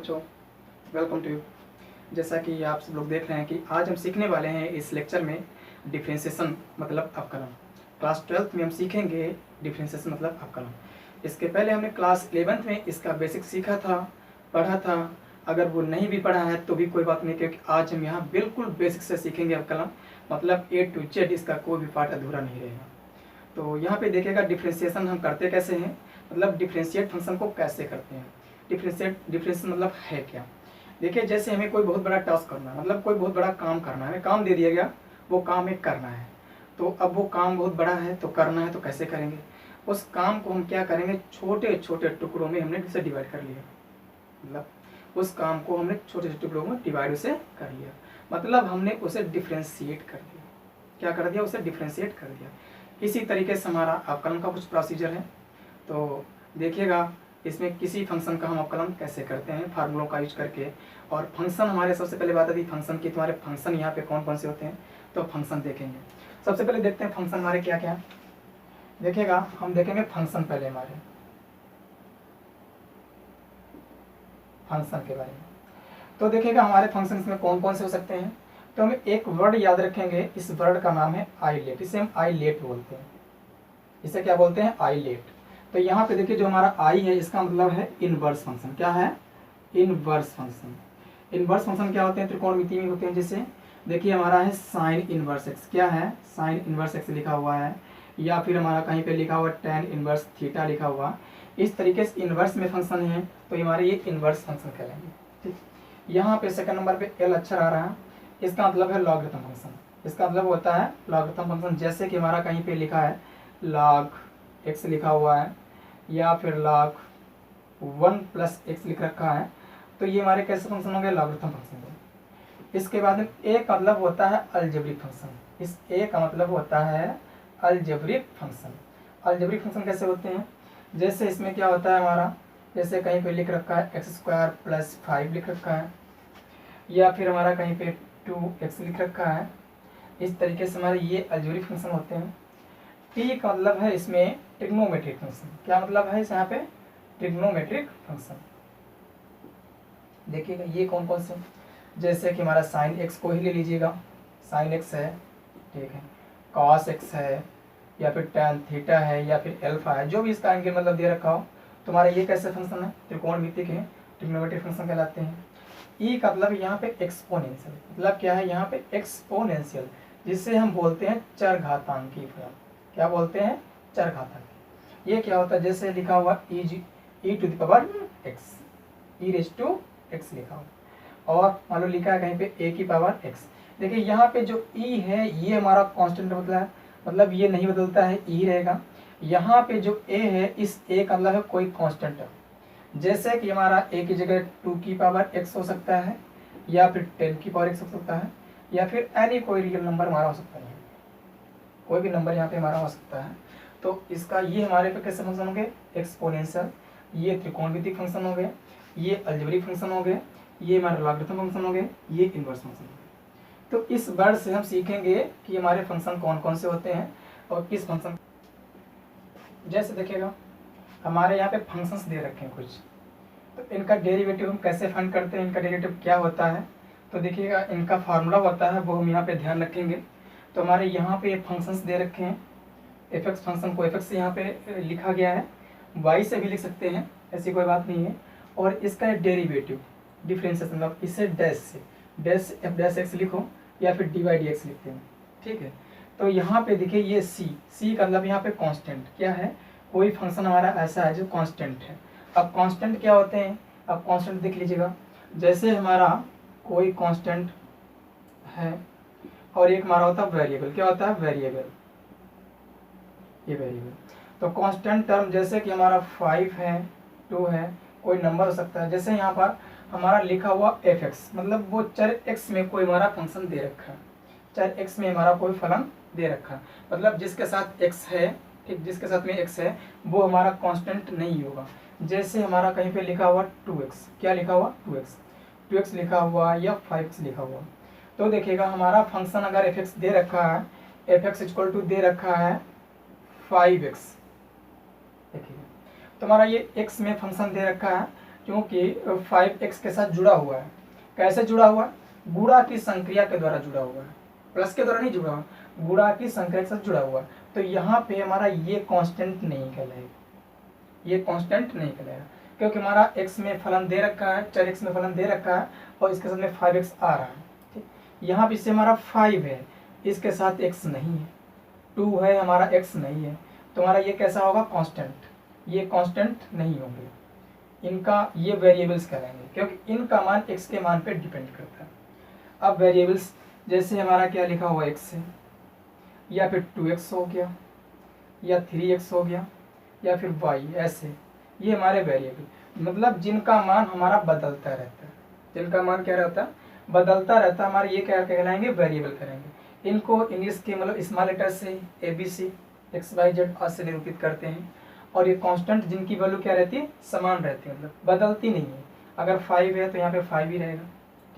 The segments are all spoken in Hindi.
बच्चों, वेलकम टू यू। जैसा कि आप सब लोग देख रहे हैं कि आज हम सीखने वाले हैं इस लेक्चर में डिफ्रेंशिएशन मतलब अवकलन। क्लास 12th में हम सीखेंगे डिफ्रेंशिएशन मतलब अवकलन। इसके पहले हमने क्लास 11th में इसका बेसिक सीखा था, पढ़ा था। अगर वो नहीं भी पढ़ा है तो भी कोई बात नहीं, क्योंकि आज हम यहाँ बिल्कुल बेसिक से सीखेंगे अवकलन, मतलब A to Z इसका कोई भी पार्ट अधूरा नहीं रहेगा। तो यहाँ पे देखिएगा डिफ्रेंशिएशन हम करते कैसे हैं, मतलब डिफ्रेंशिएट फंक्शन को कैसे करते हैं। डिफ्रेंशिएशन मतलब है क्या। देखिए, जैसे हमें कोई बहुत बड़ा टास्क करना है, मतलब कोई बहुत बड़ा काम करना है, हमें काम दे दिया गया, वो काम एक करना है। तो अब वो काम बहुत बड़ा है तो करना है, तो कैसे करेंगे। उस काम को हम क्या करेंगे, छोटे छोटे टुकड़ों में हमने उसे डिवाइड कर लिया। मतलब उस काम को हमने छोटे छोटे टुकड़ों में डिवाइड उसे कर लिया, मतलब हमने उसे डिफ्रेंशिएट कर दिया। क्या कर दिया, उसे डिफ्रेंशिएट कर दिया। इसी तरीके से हमारा अवकलन का कुछ प्रोसीजर है। तो देखिएगा, इसमें किसी फंक्शन का हम अवकलन कैसे करते हैं फार्मूलों का यूज करके। और फंक्शन हमारे सबसे पहले बात आती है फंक्शन की। तुम्हारे फंक्शन यहाँ पे कौन कौन से होते हैं, तो फंक्शन देखेंगे। सबसे पहले देखते हैं फंक्शन हमारे क्या क्या। देखिएगा, हम देखेंगे फंक्शन पहले हमारे फंक्शन के बारे में। तो देखिएगा हमारे फंक्शन इसमें कौन कौन से हो सकते हैं। तो हम एक वर्ड याद रखेंगे, इस वर्ड का नाम है आईलेट। इसे हम आईलेट बोलते हैं। इसे क्या बोलते हैं, आईलेट। तो यहाँ पे देखिए, जो हमारा आई है इसका मतलब है इनवर्स फंक्शन। क्या है, इनवर्स फंक्शन। इनवर्स फंक्शन क्या होते हैं, त्रिकोणमिति में होते हैं। जैसे देखिए हमारा है साइन इनवर्स एक्स। क्या है, साइन इनवर्स एक्स लिखा हुआ है, या फिर हमारा कहीं पे लिखा हुआ टेन इनवर्स थीटा लिखा हुआ। इस तरीके से इनवर्स में फंक्शन है, तो हमारे ये इनवर्स फंक्शन कहलाएंगे। ठीक, यहाँ पे सेकंड नंबर पे एल अक्षर आ रहा है, इसका मतलब है लॉगरिथम फंक्शन। इसका मतलब होता है लॉगरिथम फंक्शन। जैसे कि हमारा कहीं पे लिखा है log x लिखा हुआ है, या फिर log 1 + x लिख रखा है, तो ये हमारे कैसे फंक्शन हो गए, लॉगरिथम फंक्शन हो। इसके बाद ए का मतलब होता है अलजेब्रिक फंक्शन। इस ए का मतलब होता है अलजेब्रिक फंक्शन। अलजेब्रिक फंक्शन कैसे होते हैं, जैसे इसमें क्या होता है हमारा, जैसे कहीं पे लिख रखा है x² + 5 लिख रखा है, या फिर हमारा कहीं पे 2x लिख रखा है। इस तरीके से हमारे ये अलजेब्रिक फंक्शन होते हैं। टी का मतलब है इसमें ट्रिग्नोमेट्रिक फंक्शन। क्या मतलब है इस यहाँ पे, ट्रिग्नोमेट्रिक फंक्शन। देखिएगा ये कौन कौन से, जैसे कि हमारा साइन एक्स को ही ले लीजिएगा, साइन एक्स है, ठीक है, कॉस एक्स है, या फिर टैन थीटा है, या फिर एल्फा है, जो भी इसका एंगल मतलब दे रखा हो। तुम्हारा ये कैसे फंक्शन है, त्रिकोणमिति के ट्रिग्नोमेट्रिक फंक्शन कहलाते हैं। ई का मतलब यहाँ पे एक्सपोनेंशियल, मतलब क्या है यहाँ पे एक्सपोनेंशियल, जिसे हम बोलते हैं चरघातांकी फलन। क्या बोलते हैं, चरघातांकी। ये क्या होता है, जैसे लिखा हुआ e⁻x, e⁻x लिखा हुआ, और मान लो लिखा है कहीं पे a⁻x। देखिए यहाँ पे जो e है ये हमारा कांस्टेंट मतलब ये नहीं बदलता है, e रहेगा। यहाँ पे जो a है, इस a का मतलब है कोई कांस्टेंट है। जैसे कि हमारा a की जगह 2⁻x हो सकता है, या फिर 10⁻x हो सकता है, या फिर एनी कोई रियल नंबर हमारा हो सकता है, कोई भी नंबर यहाँ पे हमारा हो सकता है। तो इसका ये हमारे पे कैसे फंक्शन हो गए, एक्सपोनेंशियल। ये त्रिकोणमितिक फंक्शन हो गए, ये अलजेब्रिक फंक्शन हो गए, ये हमारे लॉगरिथम फंक्शन हो गए, ये इनवर्स फंक्शन हो गए। तो इस वर्ड से हम सीखेंगे कि हमारे फंक्शन कौन कौन से होते हैं और किस फंक्शन। जैसे देखिएगा हमारे यहाँ पे फंक्शंस दे रखे हैं कुछ, तो इनका डेरिवेटिव हम कैसे फाइंड करते हैं, इनका डेरिवेटिव क्या होता है। तो देखिएगा इनका फार्मूला होता है, वो हम यहाँ पे ध्यान रखेंगे। तो हमारे यहाँ पे फंक्शंस दे रखे हैं, एफ फंक्शन को एफ से यहाँ पे लिखा गया है, वाई से भी लिख सकते हैं, ऐसी कोई बात नहीं है। और इसका डेरिवेटिव डिफरेंशिएशन मतलब इसे डैश f' लिखो, या फिर dydx लिखते हैं, ठीक है। तो यहाँ पे देखिए ये सी का मतलब यहाँ पे कांस्टेंट। क्या है, कोई फंक्शन हमारा ऐसा है जो कांस्टेंट है। अब कांस्टेंट क्या होते हैं, अब कांस्टेंट देख लीजिएगा, जैसे हमारा कोई कांस्टेंट है और एक हमारा होता है वेरिएबल। क्या होता है, वेरिएबल, ये वेरिएबल। तो कांस्टेंट टर्म जैसे कि हमारा 5 है, 2 है, कोई नंबर हो सकता है। जैसे यहाँ पर हमारा लिखा हुआ f(x), मतलब वो चर x में कोई हमारा फंक्शन दे रखा है, चर x में हमारा कोई फलन दे रखा है, मतलब जिसके साथ x है, ठीक, जिसके साथ में x है वो हमारा कांस्टेंट नहीं होगा। जैसे हमारा कहीं पे लिखा हुआ 2x, क्या लिखा हुआ, 2x लिखा हुआ, या 5x लिखा हुआ। तो देखिएगा हमारा फंक्शन अगर f(x) दे रखा है, f(x) = दे रखा है 5x, देखिए तो हमारा ये x में फंक्शन दे रखा है, क्योंकि 5x के साथ जुड़ा हुआ है। कैसे जुड़ा हुआ है? गुणा की संक्रिया के द्वारा जुड़ा हुआ है, प्लस के द्वारा नहीं जुड़ा हुआ, गुणा की संक्रिया के साथ जुड़ा हुआ है। तो यहाँ पे हमारा ये कांस्टेंट नहीं कहलाएगा, ये कांस्टेंट नहीं कहलाएगा, क्योंकि हमारा x में फलन दे रखा है, चर x में फलन दे रखा है और इसके साथ में 5x आ रहा है। ठीक, यहाँ पे इससे हमारा 5 है, इसके साथ x नहीं है, 2 है, हमारा x नहीं है, तो हमारा ये कैसा होगा? कांस्टेंट। ये कांस्टेंट नहीं होंगे, इनका ये वेरिएबल्स कहलाएंगे, क्योंकि इनका मान x के मान पे डिपेंड करता है। अब वेरिएबल्स जैसे हमारा क्या लिखा हुआ x है, या फिर 2x हो गया, या 3x हो गया, या फिर y, ऐसे ये हमारे वेरिएबल, मतलब जिनका मान हमारा बदलता रहता है, जिनका मान क्या रहता है? बदलता रहता है, हमारे ये क्या कहलाएंगे? वेरिएबल करेंगे। इनको इंग्लिश के मतलब स्मॉल लेटर से ABC XYZ आज से निरूपित करते हैं। और ये कांस्टेंट जिनकी वैल्यू क्या रहती है? समान रहती है, मतलब बदलती नहीं है। अगर 5 है तो यहाँ पे 5 ही रहेगा।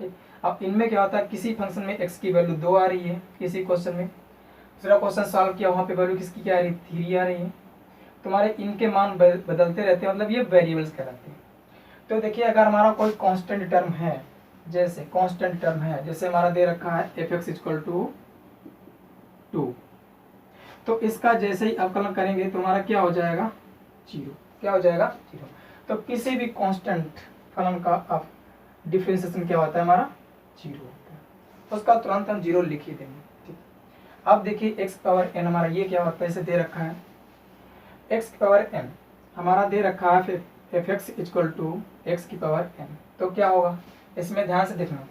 ठीक, अब इनमें क्या होता है? किसी फंक्शन में x की वैल्यू 2 आ रही है, किसी क्वेश्चन में, दूसरा क्वेश्चन सॉल्व किया वहाँ पे वैल्यू किसकी क्या आ रही है? 3 आ रही है। तुम्हारे इनके मान बदलते रहते हैं, मतलब ये वेरिएबल्स कहलाते हैं। तो देखिए, अगर हमारा कोई कांस्टेंट टर्म है, जैसे कांस्टेंट टर्म है, जैसे हमारा दे रखा है f(x = 2), तो इसका जैसे ही अवकलन करेंगे तो हमारा क्या हो जाएगा? 0। क्या हो जाएगा? 0। तो किसी भी कांस्टेंट फलन का अब डिफरेंशिएशन क्या होता है? हमारा 0 होता है, उसका तुरंत हम 0 लिख ही देंगे। ठीक, अब देखिए x⁴n हमारा ये क्या होता है? इसे दे रखा है x⁴n हमारा दे रखा है, फिर f(x = x⁴n), तो क्या होगा? इसमें ध्यान से देखना,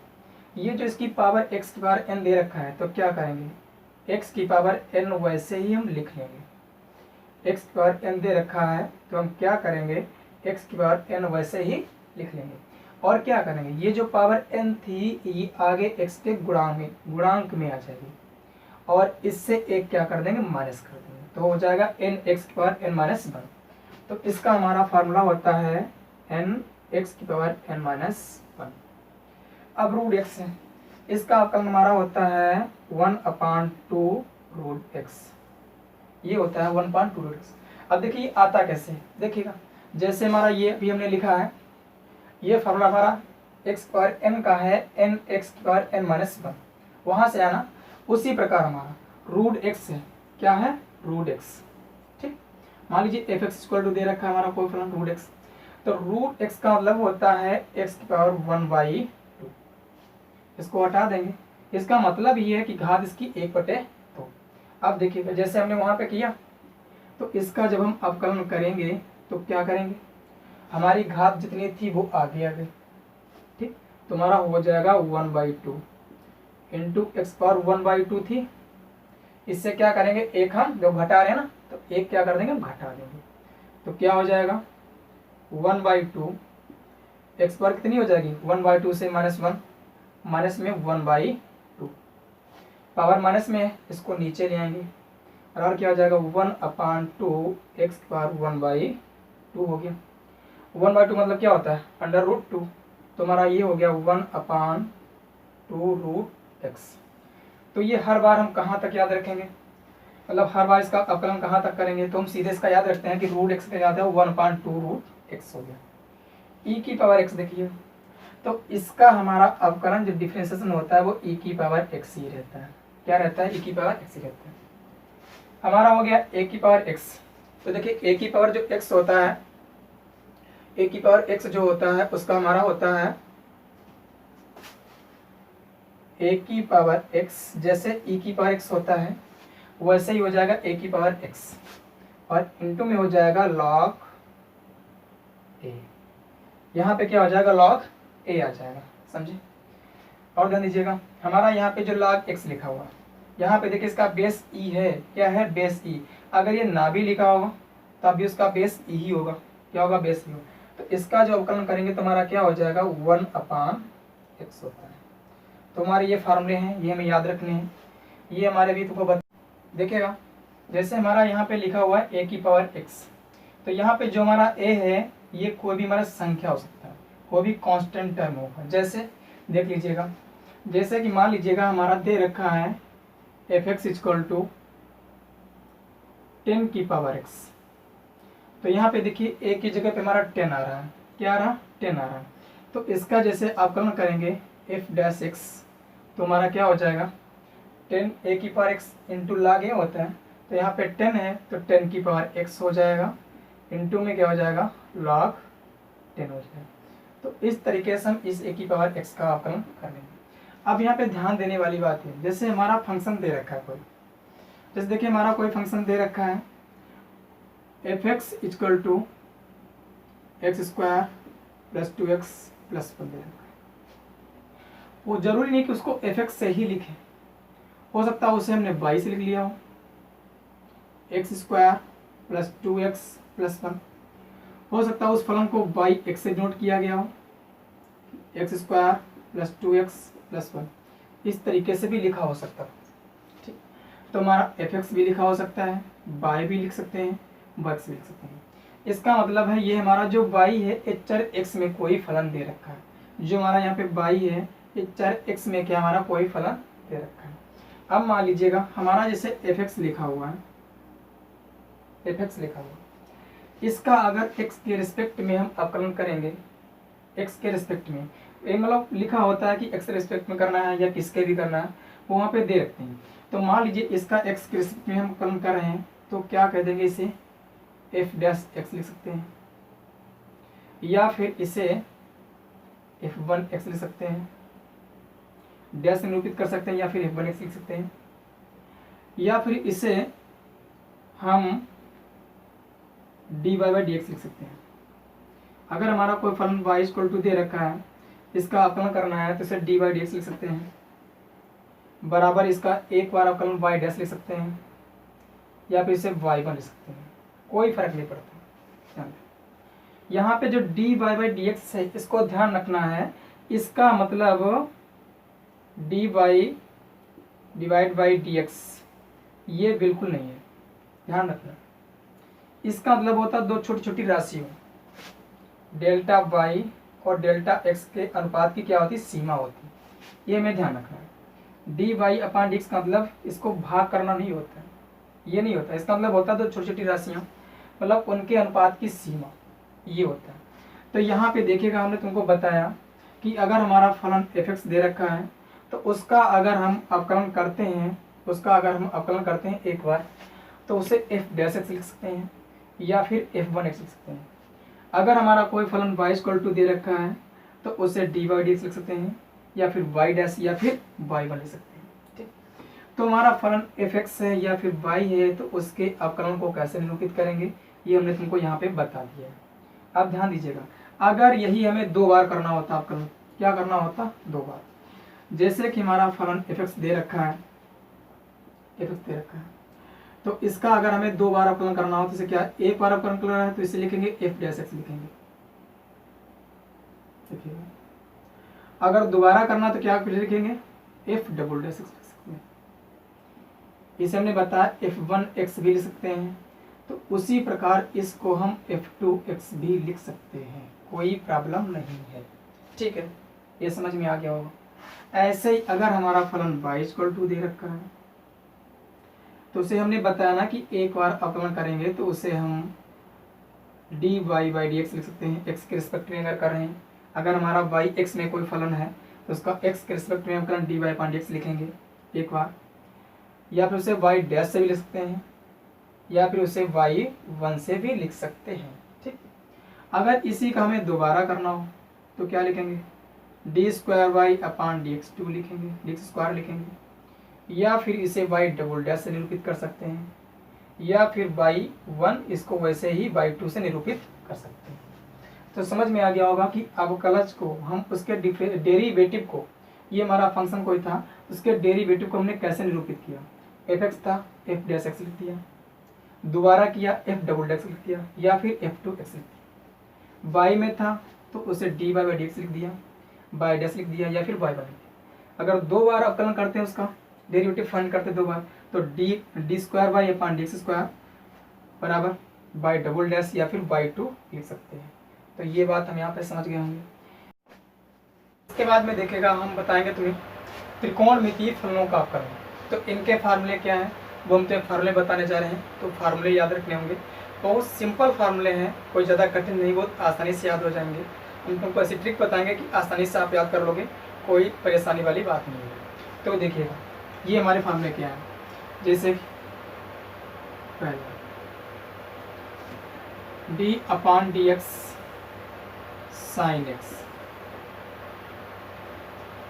ये जो इसकी पावर x⁴n दे रखा है, तो क्या करेंगे? x⁴n वैसे ही हम लिख लेंगे। x⁴n दे रखा है तो हम क्या करेंगे? x⁴n वैसे ही लिख लेंगे। और क्या करेंगे? ये जो पावर n थी ये आगे x के गुणांक में आ जाएगी, और इससे एक क्या कर देंगे? माइनस कर देंगे, तो हो जाएगा nx⁴n-1। तो इसका हमारा फार्मूला होता है nx⁴n-1। अब रूट x है, इसका अवकलन हमारा होता है 1/2√x, ये होता है 1/2√x। अब देखिए आता कैसे? देखिएगा, जैसे हमारा ये अभी हमने लिखा है, ये फार्मूला हमारा x⁴n का है nx⁴n-1, वहां से आना। उसी प्रकार हमारा रूट x है, क्या है? Root x। ठीक, मान लीजिए f(x = दे रखा है हमारा कोई फलन रूट x, तो रूट x का मतलब होता है x⁴1/2। इसको हटा देंगे, इसका मतलब ये है कि घात इसकी 1/2। अब देखिएगा, जैसे हमने वहां पे किया, तो इसका जब हम अवकलन करेंगे तो क्या करेंगे? हमारी घात जितनी थी वो आगे आ गई। ठीक, तुम्हारा हो जाएगा 1/2 इंटू x⁴1/2 थी, इससे क्या करेंगे? एक हम जब घटा रहे हैं ना, तो एक क्या कर देंगे? हम घटा देंगे, तो क्या हो जाएगा? 1/2 x² कितनी हो जाएगी? 1/2 से -1, माइनस में 1/2, पावर माइनस में है, इसको नीचे ले आएंगे, और क्या हो जाएगा? 1/2 x⁴1/2 हो गया। 1/2 मतलब क्या होता है? √2, तो हमारा ये हो गया 1/2√x। तो ये हर बार हम कहाँ तक याद रखेंगे? मतलब हर बार इसका अवकलन कहाँ तक करेंगे? तो हम सीधे इसका याद रखते हैं कि √x का याद है 1/2√x हो गया। e⁻x देखिए, तो इसका हमारा अवकलन जो डिफरेंशिएशन होता है वो e⁻x ही रहता है। क्या रहता है? e⁻x ही रहता है। हमारा हो गया a⁻x। तो देखिए a जो x होता है, a⁻x जो होता है उसका हमारा होता है a⁻x, जैसे e⁻x होता है वैसे ही हो जाएगा a⁻x, और इंटू में हो जाएगा log a। यहाँ पे क्या हो जाएगा? log a आ जाएगा, समझे? और ध्यान दीजिएगा, हमारा यहाँ पे जो log x लिखा हुआ, यहाँ पे देखिए इसका बेस e है। क्या है? Base e। अगर ये ना भी लिखा होगा तब भी उसका बेस e ही होगा। क्या होगा? बेस e होगा। तो इसका जो अवकलन करेंगे तो हमारा क्या हो जाएगा? 1/x होता है। तो हमारे ये फार्मूले हैं, ये हमें याद रखने हैं। ये हमारे भी तुमको देखिएगा, जैसे हमारा यहाँ पे लिखा हुआ है a⁻x, तो यहाँ पे जो हमारा a है ये कोई भी हमारा संख्या हो सकता है, कोई भी कांस्टेंट टर्म होगा। जैसे देख लीजिएगा, जैसे कि मान लीजिएगा हमारा दे रखा है f(x = 10⁻x), तो यहाँ पे देखिए a की जगह पे हमारा 10 आ रहा है। क्या आ रहा है? 10 आ रहा है। तो इसका जैसे अवकलन करेंगे एफ डैश एक्स, तो हमारा क्या हो जाएगा 10 ए की पावर एक्स इंटू log ए होता है, तो यहाँ पे 10 है तो 10 की पावर एक्स हो जाएगा, इंटू में क्या हो जाएगा log 10 हो जाएगा। तो इस तरीके से हम इस ए की पावर एक्स का अवकलन कर लेंगे। अब यहाँ पे ध्यान देने वाली बात है, जैसे हमारा फंक्शन दे रखा है कोई, जैसे देखिए हमारा कोई फंक्शन दे रखा है f x equal to x square plus 2x plus 1 दे रखा है। वो जरूरी नहीं कि उसको एफ एक्स से ही लिखें, हो सकता है उसे हमने y से लिख लिया हो, x square plus 2x plus 1, हो सकता है उस फलन को y x से डिनोट किया गया हो, x square plus 2x plus 1, इस तरीके से भी लिखा हो सकता है। ठीक, तो हमारा एफ एक्स भी लिखा हो सकता है, y भी लिख सकते हैं, x भी लिख सकते हैं। इसका मतलब है ये हमारा जो y है ये चर x में कोई फलन दे रखा है, जो हमारा यहाँ पे y है ये चर x में क्या हमारा कोई फलन दे रखा है। अब मान लीजिएगा हमारा जैसे एफ एक्स लिखा हुआ है, एफ एक्स लिखा हुआ है, इसका अगर x के रिस्पेक्ट में हम अवकलन करेंगे, x के रिस्पेक्ट में ये मतलब लिखा होता है कि x के रिस्पेक्ट में करना है या किसके भी करना है, वो वहाँ पे दे रखते हैं। तो मान लीजिए इसका x के रिस्पेक्ट में हम अवकलन कर रहे हैं, तो क्या कह देंगे इसे एफ डैश एक्स लिख सकते हैं, या फिर इसे f1x लिख सकते हैं, डैश से निरूपित कर सकते हैं, या फिर f1x लिख सकते हैं, या फिर इसे हम dy बाई डी एक्स लिख सकते हैं। अगर हमारा कोई फलन y इक्वल टू दे रखा है, इसका अवकलन करना है तो इसे डी बाई डी एक्स लिख सकते हैं, बराबर इसका एक बार अवकलन y डैश लिख सकते हैं, या फिर इसे y1 लिख सकते हैं, कोई फर्क नहीं पड़ता। यहाँ पे जो dy बाई डी एक्स है इसको ध्यान रखना है, इसका मतलब dy divide by D x ये बिल्कुल नहीं है, ध्यान रखना। इसका मतलब होता है दो छोटी छोटी राशियों डेल्टा y और डेल्टा x के अनुपात की क्या होती है सीमा होती है, ये हमें ध्यान रखना है। dy अपॉन डी एक्स का मतलब इसको भाग करना नहीं होता है, ये नहीं होता। इसका मतलब होता है दो छोटी छोटी राशियाँ मतलब उनके अनुपात की सीमा, ये होता है। तो यहाँ पे देखिएगा हमने तुमको बताया कि अगर हमारा फलन एफ एक्स दे रखा है तो उसका अगर हम अवकलन करते हैं, उसका अगर हम अवकलन करते हैं एक बार, तो उसे एफ डैश एक्स लिख सकते हैं या फिर f1x लिख सकते हैं। अगर हमारा कोई फलन y इक्वल टू दे रखा है तो उसे dy बाई डी एक्स लिख सकते हैं, या फिर y डैश या फिर y1 लिख सकते हैं। ठीक, तो हमारा फलन fx है या फिर y है, तो उसके अवकलन को कैसे निरूपित करेंगे ये हमने तुमको यहाँ पे बता दिया है। अब ध्यान दीजिएगा, अगर यही हमें दो बार करना होता अवकलन, क्या करना होता दो बार। जैसे कि हमारा फलन fx दे रखा है, fx दे रखा है, तो इसका अगर हमें दो बार अवकलन करना हो तो इसे क्या एक बार अवकलन करना है तो इसे लिखेंगे एफ डैश एक्स लिखेंगे। देखिएगा अगर दोबारा करना तो क्या लिखेंगे एफ डबल डैश एक्स लिख सकते हैं। इसे हमने बताया f1x भी लिख सकते हैं, तो उसी प्रकार इसको हम f2x भी लिख सकते हैं, कोई प्रॉब्लम नहीं है। ठीक है, ये समझ में आ गया होगा। ऐसे ही अगर हमारा फलन y इक्वल टू दे रखा है तो उसे हमने बताया ना कि एक बार अवकलन करेंगे तो उसे हम dy बाई डी एक्स लिख सकते हैं, x के रिस्पेक्ट में अगर कर रहे हैं। अगर हमारा y x में कोई फलन है तो उसका x के रिस्पेक्ट में अवकलन dy बाई डी एक्स लिखेंगे एक बार, या फिर उसे y डैश से भी लिख सकते हैं, या फिर उसे y1 से भी लिख सकते हैं। ठीक, अगर इसी का हमें दोबारा करना हो तो क्या लिखेंगे d square y upon d x two लिखेंगे, डी एक्स स्क्वायर लिखेंगे, या फिर इसे y डबल डैश से निरूपित कर सकते हैं, या फिर y1 इसको वैसे ही y2 से निरूपित कर सकते हैं। तो समझ में आ गया होगा कि अवकलज को हम उसके डेरिवेटिव को, ये हमारा फंक्शन कोई था, उसके डेरिवेटिव को हमने कैसे निरूपित किया। एफ एक्स था एफ डैश एक्स लिख दिया, दोबारा किया एफ डबल डैश लिख दिया, या फिर f2x लिख दिया। y में था तो उसे dy बाई डी एक्स लिख दिया, बाई डैश लिख दिया, या फिर y1 लिख दिया। अगर दो बार अवकलन करते हैं उसका डेरिवेटिव फाइंड करते दो बार, तो d square y upon d x square बराबर बाई डबल डैश या फिर y2 लिख सकते हैं। तो ये बात हम यहाँ पे समझ गए होंगे। इसके बाद में देखेगा हम बताएंगे तुम्हें त्रिकोणमितीय फलनों का अवकलन। तो इनके फार्मूले क्या हैं वो हम तुम्हें फार्मूले बताने जा रहे हैं। तो फार्मूले याद रखने होंगे, बहुत सिंपल फार्मूले हैं, कोई ज़्यादा कठिन नहीं, बहुत आसानी से याद हो जाएंगे। हम तुमको ऐसी ट्रिक बताएंगे कि आसानी से आप याद कर लोगे, कोई परेशानी वाली बात नहीं है। तो देखिएगा ये हमारे फार्मूले क्या है, जैसे पहले D upon d x sine x,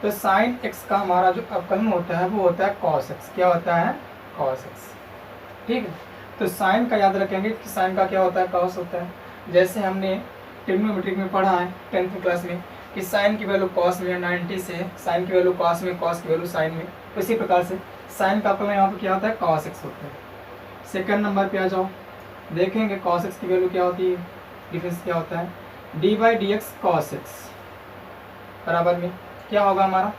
तो साइन एक्स का हमारा जो अवकलन होता है वो होता है कॉस एक्स। क्या होता है? Cos x. ठीक है, तो साइन का याद रखेंगे कि साइन का क्या होता है? कॉस होता है। जैसे हमने ट्रिग्नोमेट्री में पढ़ा है 10th क्लास में कि साइन की वैल्यू कॉस में 90 से, साइन की वैल्यू कॉस में, कॉस की वैल्यू साइन में। तो इसी प्रकार से साइन का अवकलन यहाँ पर क्या होता है? कॉस एक्स होता है। सेकंड नंबर पे आ जाओ, देखेंगे कॉस एक्स की वैल्यू क्या होती है, डिफरेंस क्या होता है, D by D x cos x बराबर में क्या होगा हमारा?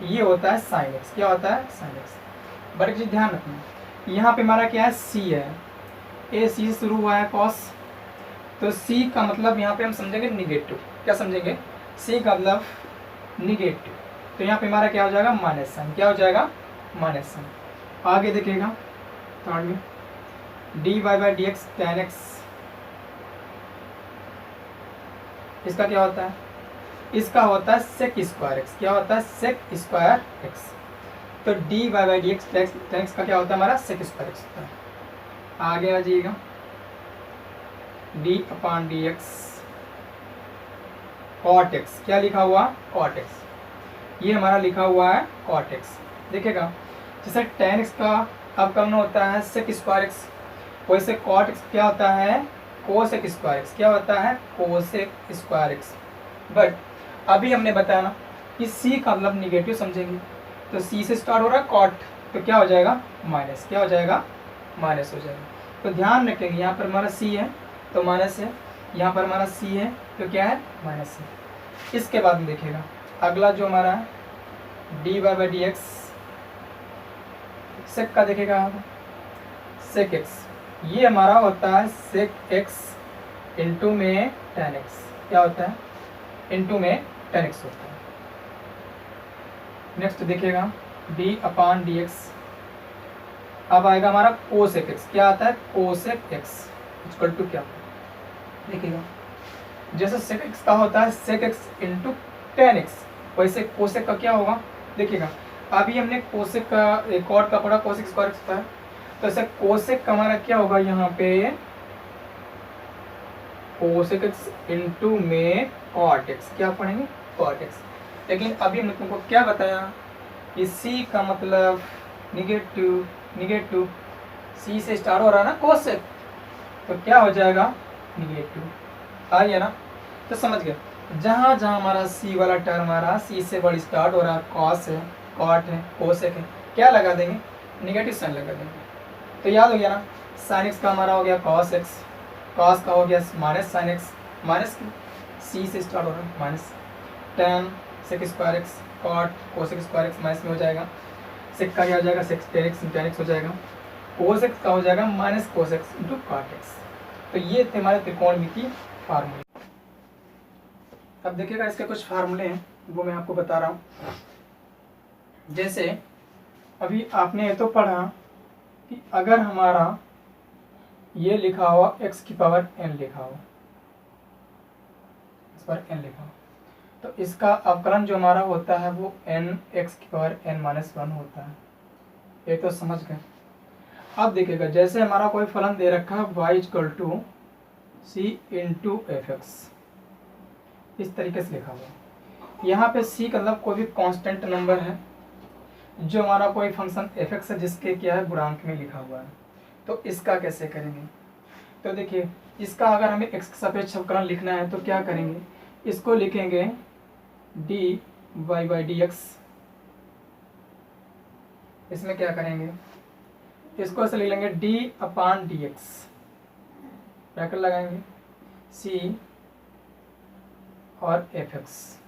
ये होता है साइन एक्स। क्या होता है? Sine x. बड़ी चीज ध्यान रखना, यहाँ पे हमारा क्या है? सी है, ए सी से शुरू हुआ है कॉस, तो सी का मतलब यहाँ पे हम समझेंगे निगेटिव। क्या समझेंगे? सी का मतलब निगेटिव, तो यहाँ पे हमारा क्या हो जाएगा? Minus sine. क्या हो जाएगा? Minus sine. आगे देखिएगा थर्ड में d Y by D x tan x, इसका क्या होता है? इसका होता है सेक स्क्वायर एक्स। क्या होता है? Sec square X. तो D Y by D x tan X का क्या होता है? हमारा सेक स्क्वायर एक्स होता है। आगे आ जाइएगा d upon d x cot x. क्या लिखा हुआ? Cot x. ये हमारा लिखा हुआ है कॉट एक्स। देखिएगा जैसे टेन एक्स का अवकलन होता है सेक स्क्वायर एक्स, वैसे कॉट एक्स क्या होता है? Cosec square x. क्या होता है? Cosec square x. बट अभी हमने बताया ना कि सी का मतलब निगेटिव समझेंगे, तो सी से स्टार्ट हो रहा है कॉट, तो क्या हो जाएगा? माइनस। क्या हो जाएगा? माइनस हो जाएगा। तो ध्यान रखेंगे यहाँ पर हमारा सी है तो माइनस है, यहाँ पर हमारा सी है तो क्या है? माइनस है। इसके बाद में देखिएगा अगला जो हमारा है d Y by D x sec का, देखिएगा सेक एक्स, ये हमारा होता है सेक एक्स इंटू में टेन एक्स। क्या होता है? इंटू में टेन एक्स होता है। नेक्स्ट देखिएगा डी अपॉन डी एक्स, अब आएगा हमारा कोसेक एक्स। क्या आता है? कोसेक एक्स इक्वल टू क्या? देखिएगा जैसे सेक एक्स का होता है sec x into tan x, वैसे कोसेक का क्या होगा? देखिएगा अभी हमने कोसेक का कॉट का पढ़ा, कोसेक स्क्वायर एक्स होता है, तो ऐसे कोसेक का हमारा क्या होगा? यहाँ पे कोसेक एक्स इंटू में कॉट एक्स। क्या पढ़ेंगे? Cot x. लेकिन अभी हमने तुमको क्या बताया कि सी का मतलब निगेटिव, निगेटिव सी से स्टार्ट हो रहा है ना कोसेक, तो क्या हो जाएगा? निगेटिव। आ गया ना? तो समझ गए जहाँ जहाँ हमारा सी वाला टर्म हमारा सी से वर्ड स्टार्ट हो रहा है, कॉस है, कॉट है, कोसेक है, क्या लगा देंगे? निगेटिव साइन लगा देंगे। तो याद हो गया ना? साइन एक्स का हमारा हो गया कॉस एक्स, कॉस का हो गया minus sine x, minus c से स्टार्ट हो रहा है minus, tan sec square x cot cosec square x minus में हो जाएगा, सेक का क्या हो जाएगा? सेक टेन एक्स हो जाएगा, कोस एक्स का हो जाएगा minus cos x into cot x. तो ये थे हमारे त्रिकोणमिति फार्मूले। अब देखिएगा इसके कुछ फार्मूले हैं वो मैं आपको बता रहा हूँ। जैसे अभी आपने ये तो पढ़ा कि अगर हमारा ये लिखा हुआ x की पावर n लिखा हो, इस पर n लिखा हो, तो इसका अवकलन जो हमारा होता है वो n x की पावर n माइनस 1 होता है। ये तो समझ गए। अब देखिएगा जैसे हमारा कोई फलन दे रखा है y equal to c into f x, इस तरीके से लिखा हुआ। यहाँ पे c का मतलब कोई भी कांस्टेंट नंबर है, जो हमारा कोई फंक्शन एफ एक्स है जिसके क्या है? गुणांक में लिखा हुआ है। तो इसका कैसे करेंगे? तो देखिए इसका अगर हमें x के सापेक्ष अवकलन लिखना है तो क्या करेंगे? इसको लिखेंगे d Y by D x. इसमें क्या करेंगे? इसको ऐसे लिख लेंगे d upon d x, bracket लगाएंगे सी और एफ एक्स।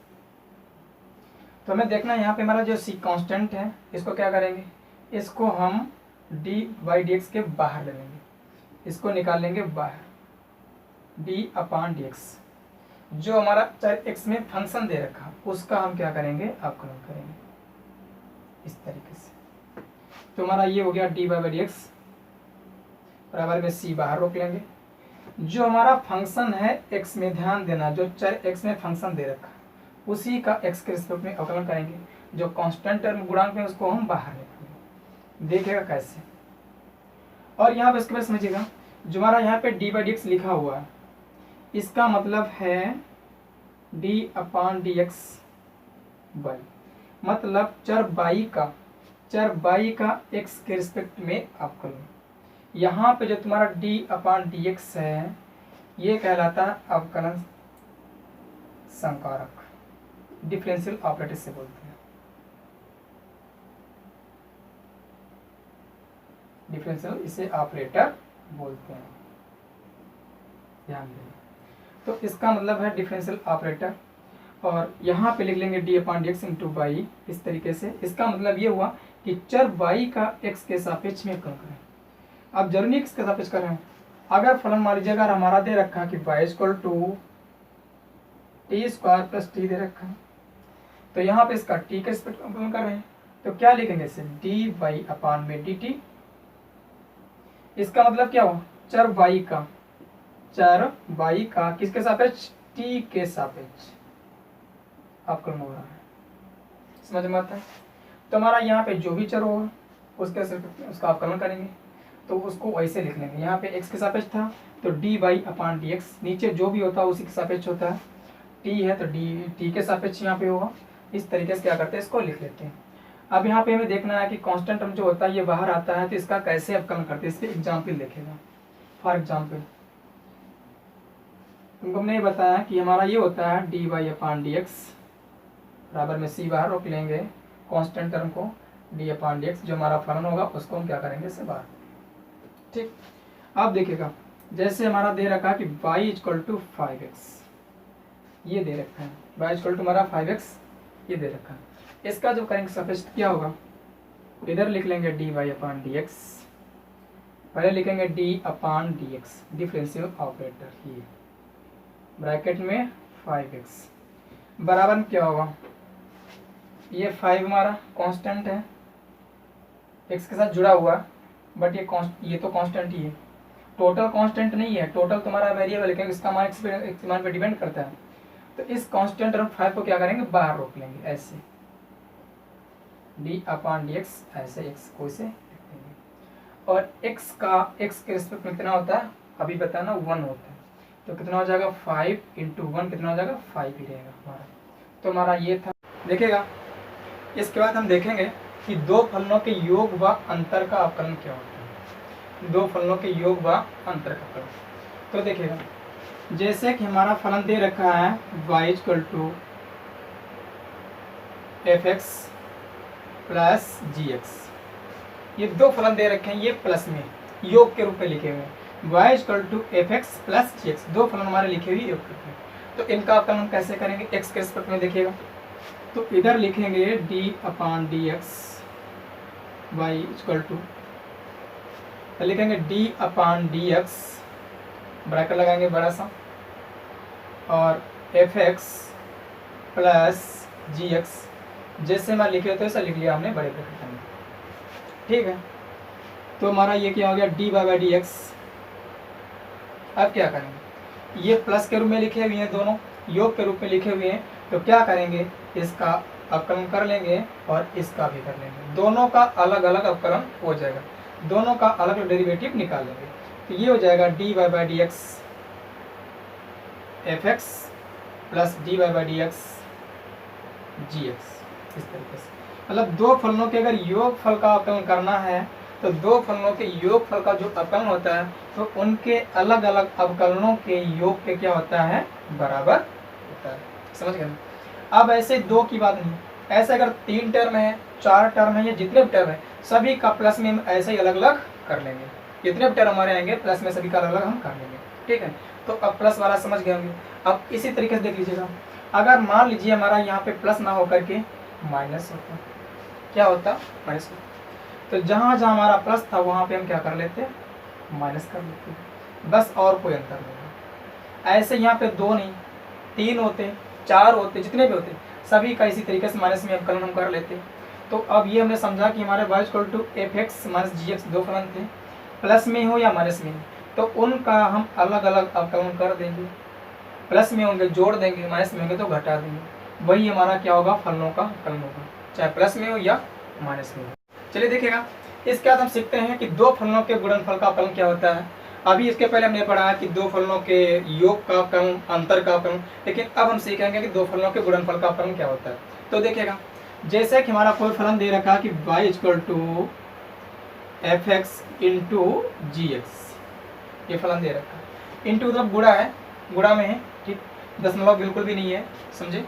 तो हमें देखना है यहाँ पे हमारा जो सी कांस्टेंट है इसको क्या करेंगे? इसको हम डी बाई डी एक्स के बाहर ले लेंगे, इसको निकाल लेंगे बाहर, डी अपॉन डी एक्स। जो हमारा चाहे एक्स में फंक्शन दे रखा उसका हम क्या करेंगे? अवकलन करेंगे इस तरीके से। तो हमारा ये हो गया डी बाई डी एक्स बराबर में सी बाहर रोक लेंगे। जो हमारा फंक्शन है x में, ध्यान देना, जो चर x में फंक्शन दे रखा उसी का x के रिस्पेक्ट में अवकलन करेंगे। जो कांस्टेंट टर्म गुणांक में उसको हम बाहर निकालेंगे। देखिएगा कैसे। और यहाँ पे इसके बाद समझिएगा, जो हमारा यहाँ पे d/dx लिखा हुआ है, इसका मतलब है d/dx y, मतलब चर y का x के रिस्पेक्ट में अवकलन। यहाँ पे जो तुम्हारा d/dx है ये कहलाता है अवकलन संकारक, डिफरेंशियल ऑपरेटर से बोलते हैं, डिफरेंशियल इसे ऑपरेटर बोलते हैं, ध्यान दें। तो इसका मतलब है डिफरेंशियल ऑपरेटर, और यहाँ पे लिख लेंगे d/dx इंटू वाई इस तरीके से। इसका मतलब ये हुआ कि चर y का x के सापेक्ष में अवकलन करें। अब जरूरी नहीं किसके सापेक्ष कर रहे हैं, अगर फलन मान लीजिए अगर हमारा दे रखा है कि y = t² + t दे रखा है, तो यहाँ पे इसका t के रिस्पेक्ट में अवकलन कर रहे हैं, तो क्या लिखेंगे इसे dy/dt। इसका मतलब क्या हुआ, चर y का किसके सापेक्ष, t के सापेक्ष अवकलन हो रहा है। समझ में आता है। तो हमारा यहाँ पे जो भी चर होगा उसका अवकलन करेंगे, तो उसको वैसे लिख लेंगे। यहाँ पे x के सापेक्ष था तो dy/dx, नीचे जो भी होता है उसी के सापेक्ष होता है, t है तो t के सापेक्ष यहाँ पे होगा। इस तरीके से क्या करते हैं, इसको लिख लेते हैं। अब यहाँ पे हमें देखना है कि कांस्टेंट टर्म जो होता है ये बाहर आता है, तो इसका कैसे अवकलन करते हैं, इसके एग्जाम्पल देखेगा। फॉर एग्जाम्पल तुमको हमने ये बताया कि हमारा ये होता है dy/dx बराबर में c बाहर रोक लेंगे, कांस्टेंट टर्म को d/dx जो हमारा फलन होगा उसको हम क्या करेंगे, इससे बाहर। ठीक, अब देखिएगा जैसे हमारा दे रखा है कि y = 5x, ये दे रखा है y = हमारा 5x, ये दे रखा है। इसका जो करेंगे सापेक्ष क्या होगा, इधर लिख लेंगे dy/dx, पहले लिखेंगे d/dx डिफरेंशियल ऑपरेटर, ये ब्रैकेट में 5x बराबर में क्या होगा, ये 5 हमारा कांस्टेंट है, x के साथ जुड़ा हुआ, बट ये तो कांस्टेंट ही है, टोटल कांस्टेंट नहीं है, टोटल तुम्हारा वेरिएबल है क्योंकि इसका मान x मान पे डिपेंड करता है। तो इस कांस्टेंट टर्म 5 को क्या करेंगे, बाहर रोक लेंगे, ऐसे d/dx, ऐसे x को इसे लिख देंगे। और x के रिस्पेक्ट में कितना होता है, अभी बताना 1 होता है, तो कितना हो जाएगा 5 × 1 कितना हो जाएगा, 5 ही रहेगा हमारा। तो हमारा ये था। देखिएगा इसके बाद हम देखेंगे कि दो फलनों के योग व अंतर का अवकलन क्या होता है, दो फलनों के योग व अंतर का अवकलन। तो देखिएगा जैसे कि हमारा फलन दे रखा है y = fx + gx, ये दो फलन दे रखे हैं, ये प्लस में योग के रूप में लिखे हुए हैं, y = fx + gx, दो फलन हमारे लिखे हुए योग के रूप में। तो इनका अवकलन कैसे करेंगे, x के रिस्पेक्ट में देखिएगा, तो इधर लिखेंगे d/dx y = लिखेंगे d/dx, ब्रैकेट लगाएंगे बड़ा सा, और fx + gx, जैसे मैं लिखे तो ऐसा लिख लिया हमने बड़े ब्रैकेट में। ठीक है, तो हमारा ये क्या हो गया dy/dx। अब क्या करेंगे, ये प्लस के रूप में लिखे हुए हैं, दोनों योग के रूप में लिखे हुए हैं, तो क्या करेंगे, इसका अवकलन कर लेंगे और इसका भी कर लेंगे, दोनों का अलग अलग अवकलन हो जाएगा, दोनों का अलग डेरिवेटिव निकाल लेंगे। तो ये हो जाएगा dy/dx fx + dy/dx gx, इस तरीके से। मतलब दो फलनों के अगर योग फल का अवकलन करना है तो दो फलनों के योग फल का जो अवकलन होता है तो उनके अलग अलग अवकलनों के योग के क्या होता है, बराबर होता है। समझ गए। अब ऐसे दो की बात नहीं, ऐसे अगर 3 टर्म है, 4 टर्म है, या जितने भी टर्म है सभी का प्लस में हम ऐसे ही अलग अलग कर लेंगे, जितने भी टर्म हमारे आएंगे प्लस में सभी का अलग अलग हम कर लेंगे। ठीक है, तो अब प्लस वाला समझ गए होंगे। अब इसी तरीके से देख लीजिएगा, अगर मान लीजिए हमारा यहाँ पे प्लस ना होकर के माइनस होता, क्या होता, माइनस होता, तो जहाँ जहाँ हमारा प्लस था वहाँ पे हम क्या कर लेते, माइनस कर लेते, बस, और कोई अंतर नहीं। ऐसे यहाँ पे 2 नहीं 3 होते, 4 होते, जितने भी होते सभी का इसी तरीके से माइनस में अवकलन हम कर लेते। तो अब ये हमने समझा कि हमारे y = fx − gx दो फलन थे, प्लस में हो या माइनस में, तो उनका हम अलग अलग अवकलन कर देंगे, प्लस में होंगे जोड़ देंगे, माइनस में होंगे तो घटा देंगे। वही हमारा क्या होगा, फलनों का अवकलन होगा, चाहे प्लस में हो या माइनस में हो। चलिए देखिएगा, इसके बाद हम सीखते हैं कि दो फलनों के गुणनफल का अवकलन क्या होता है। अभी इसके पहले हमने पढ़ा कि दो फलनों के योग का अवकलन, अंतर का अवकलन, लेकिन अब हम सीखेंगे कि दो फलनों के गुणनफल का अवकलन क्या होता है। तो देखिएगा, जैसे कि हमारा कोई फलन दे रखा कि y equal to f x into g x, ये फलन दे रखा है। इंटू मतलब गुणा है, गुणा में है, ठीक, दशमलव बिल्कुल भी नहीं है, समझे।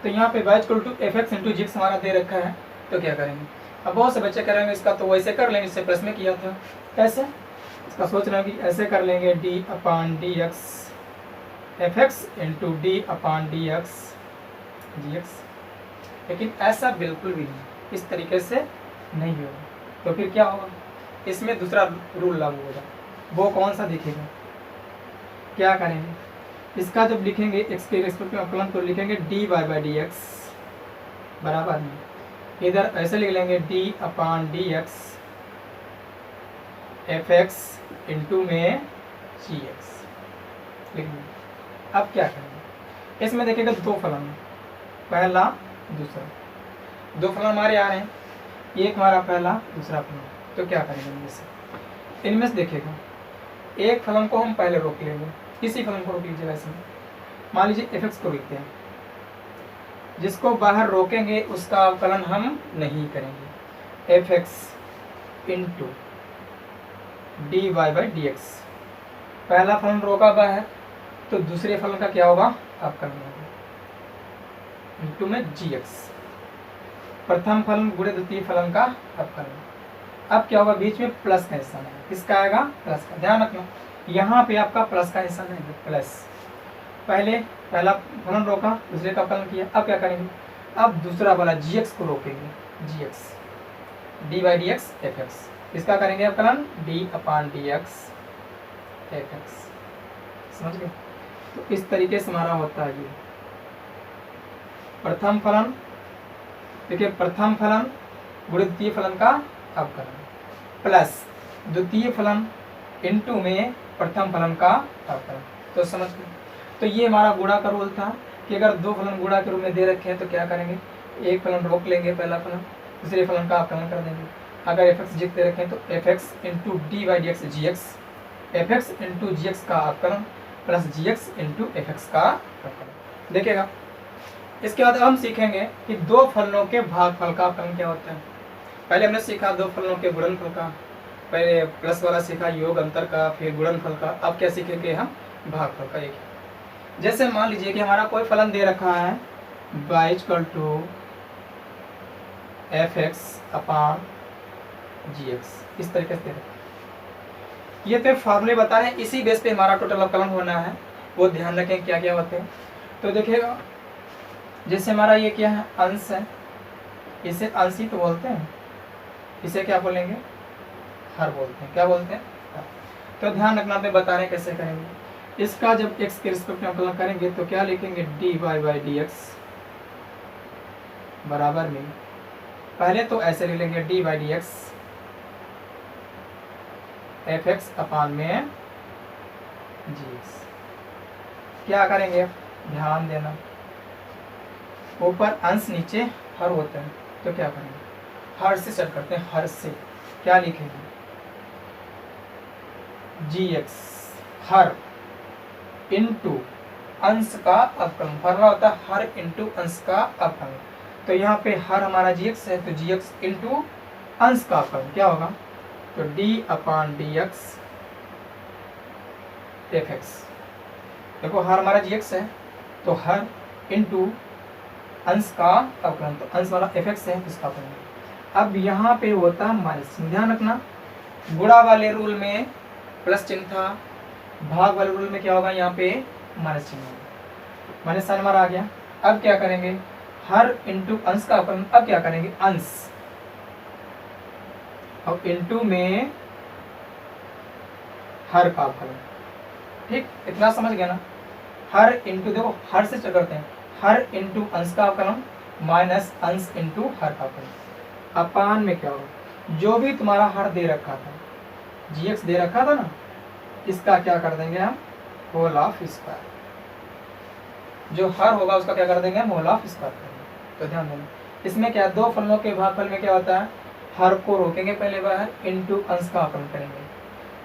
तो यहाँ पे y equal to f x into g x हमारा दे रखा है, तो क्या करेंगे। अब बहुत से बच्चे करेंगे इसका तो वैसे कर लेंगे, इससे प्लस में किया था, कैसे इसका सोच रहे हैं कि ऐसे कर लेंगे, D upon D x F x into D upon D x जी एक्स, लेकिन ऐसा बिल्कुल भी नहीं, इस तरीके से नहीं होगा। तो फिर क्या होगा, इसमें दूसरा रूल लागू होगा। वो कौन सा दिखेगा, क्या करेंगे, इसका जब लिखेंगे x के रिस्पेक्ट में अवकलन तो लिखेंगे dy बाई डी एक्स बराबर में, इधर ऐसे लिख लेंगे D upon D x F x into में जी एक्स लिख लेंगे। अब क्या करेंगे, इसमें देखिएगा दो फलन, पहला दूसरा, दो फलन हमारे आ रहे हैं, एक हमारा पहला दूसरा फलन। तो क्या करेंगे इनमें से देखिएगा, एक फलन को हम पहले रोक लेंगे, किसी फलन को रोक लीजिएगा। इसमें मान लीजिए एफ एक्स को लिखते हैं, जिसको बाहर रोकेंगे उसका अवकलन हम नहीं करेंगे, f x into d Y by D x. पहला फलन रोका बाहर, तो दूसरे फलन का क्या होगा, अवकलन होगा इंटू में जी एक्स। प्रथम फलन गुणे द्वितीय फलन का अवकलन। अब क्या होगा, बीच में प्लस का निशान है, किसका आएगा, प्लस का। ध्यान रखना, यहाँ पे आपका प्लस का निशान है, प्लस। पहला फलन रोका, दूसरे का अवकलन किया। अब क्या करेंगे, अब दूसरा वाला जी एक्स को रोकेंगे, g x d by D x F x, इसका करेंगे अवकलन d upon D x F x, समझ गए। तो इस तरीके से हमारा होता है ये प्रथम फलन। देखिए, प्रथम फलन गुणे द्वितीय फलन का अवकलन प्लस द्वितीय फलन इनटू में प्रथम फलन का अवकलन। तो समझ गए। तो ये हमारा गुणा का रूल था कि अगर दो फलन गुणा के रूप में दे रखे हैं तो क्या करेंगे, एक फलन रोक लेंगे, पहला फलन, दूसरे फलन का अवकलन कर देंगे। अगर एफ एक्स जी दे रखे हैं तो f x into d by D x ji x, F x into g x का अवकलन plus g x into f x का अवकलन। देखिएगा, इसके बाद हम सीखेंगे कि दो फलनों के भागफल का अवकलन क्या होता है। पहले हमने सीखा दो फलनों के गुणनफल का, पहले प्लस वाला सीखा योग अंतर का, फिर गुणनफल का। अब क्या सीखेंगे हम, भागफल का। एक जैसे मान लीजिए कि हमारा कोई फलन दे रखा है y equal to f x upon g x, इस तरीके से दे रखा है। ये तो फॉर्मूले बता रहे हैं, इसी बेस पे हमारा टोटल अवकलन होना है, वो ध्यान रखें क्या क्या होते हैं। तो देखिएगा, जैसे हमारा ये क्या है, अंश है, इसे अंश ही तो बोलते हैं, इसे क्या बोलेंगे, हर बोलते हैं। क्या बोलते हैं, तो ध्यान रखना, पे बता रहे हैं कैसे करेंगे। इसका जब x के रिस्पेक्ट में अवकलन करेंगे तो क्या लिखेंगे, dy बाई डी एक्स बराबर में, पहले तो ऐसे लिख लेंगे d by D x F x upon में जी एक्स। क्या करेंगे, ध्यान देना, ऊपर अंश नीचे हर होता है, तो क्या करेंगे, हर से स्टार्ट करते हैं। हर से क्या लिखेंगे, जी एक्स हर इंटू अंश का अवकलन। फॉर्मूला होता है हर इंटू अंश का अवकलन। तो यहाँ पे हर हमारा जी एक्स है, तो जी एक्स इंटू अंश का अवकलन क्या होगा, तो D upon D x F x. देखो, हर हमारा जी एक्स है, तो हर इंटू अंश का अवकलन, तो अंश वाला एफ एक्स है, इसका अवकलन। अब यहाँ पे होता है माइनस, ध्यान रखना, गुणा वाले रूल में प्लस चिन्ह था, भाग वाले रूल में क्या होगा, यहाँ पे माइनस चिन्ह होगा, माइनस साइन हमारा आ गया। अब क्या करेंगे, हर इंटू अंश का अवकलन। अब क्या करेंगे, अंश और इंटू में हर का अवकलन। ठीक, इतना समझ गया ना। हर इंटू, देखो हर से चल करते हैं, हर इंटू अंश का अवकलन माइनस अंश इंटू हर का अवकलन। अपान में क्या होगा, जो भी तुम्हारा हर दे रखा था, जी एक्स दे रखा था ना, इसका क्या कर देंगे हम, होल ऑफ स्क्वायर। जो हर होगा उसका क्या कर देंगे हम, होल ऑफ स्क्वायर करेंगे। तो ध्यान देना इसमें क्या, दो फलनों के भागफल में क्या होता है, हर को रोकेंगे पहले बाहर, इनटू अंश का आकलन करेंगे,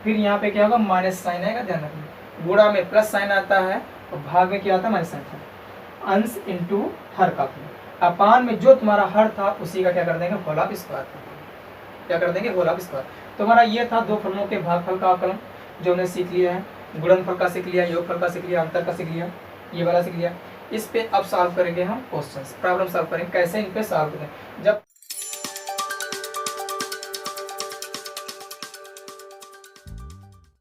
फिर यहाँ पे क्या होगा, माइनस साइन आएगा, ध्यान रखना। गुणा में प्लस साइन आता है और भाग में क्या आता है, माइनस साइन आता है। अंश इंटू हर का आकलन, अपान में जो तुम्हारा हर था उसी का क्या कर देंगे, होल ऑफ स्क्वायर कर देंगे। क्या कर देंगे, होल ऑफ स्क्वायर। तो हमारा ये था दो फलनों के भागफल का आकलन जो हमने सीख लिया है, गुणनफल का सीख लिया, योगफल का सीख लिया, अंतर का सीख लिया, ये वाला सीख लिया। इस पे अब सॉल्व करेंगे हम क्वेश्चंस, प्रॉब्लम सॉल्व करेंगे, कैसे इन पे सॉल्व करें। जब